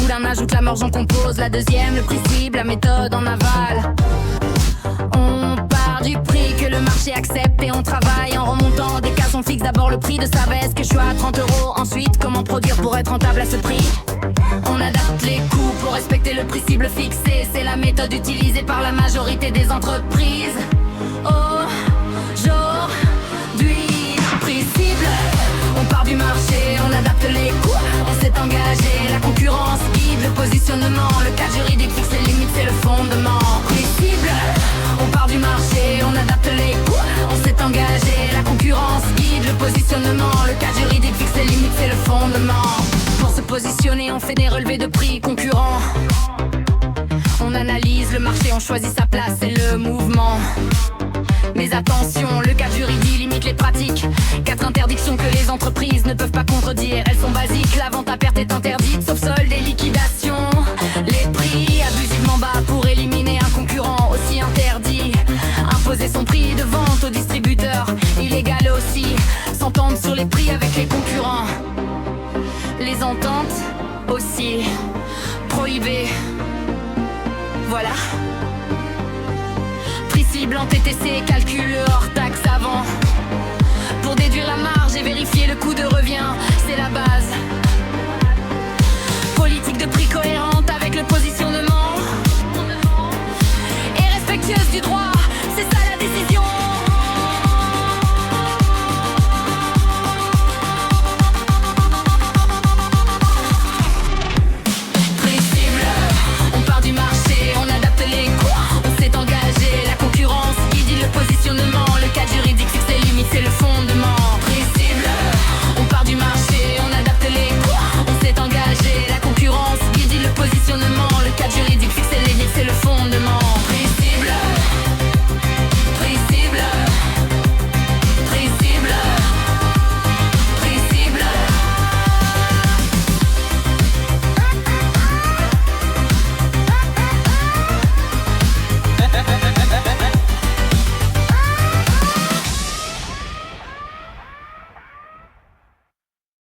l'un ajoute, la marge en compose. La deuxième, le prix cible, la méthode en aval. On part du prix que le marché accepte et on travaille en remontant des cases. On fixe d'abord le prix de sa veste, que je suis à 30 euros. Ensuite, comment produire pour être rentable à ce prix? On adapte les coûts pour respecter le prix cible fixé. C'est la méthode utilisée par la majorité des entreprises. Aujourd'hui, prix cible. On part du marché, on adapte les coûts. On s'est engagé, la concurrence guide le positionnement. Le cadre juridique fixe les limites, c'est le fondement. Prix cible. On part du marché, on adapte les coûts. On s'est engagé, la concurrence guide le positionnement. Le cadre juridique fixe les limites, c'est le fondement. Pour se positionner, on fait des relevés de prix concurrents. On analyse le marché, on choisit sa place et le mouvement. Mais attention, le cadre juridique limite les pratiques. 4 interdictions que les entreprises ne peuvent pas contredire. Elles sont basiques, la vente à perte est interdite, sauf solde et liquidation. Les prix abusivement bas pour éliminer un concurrent aussi interdit. Imposer son prix de vente aux distributeurs, illégal aussi. S'entendre sur les prix avec les concurrents. Les ententes aussi prohibées. Voilà. Prix cible en TTC, calcule hors taxe avant. Pour déduire la marge et vérifier le coût de revient, c'est la base.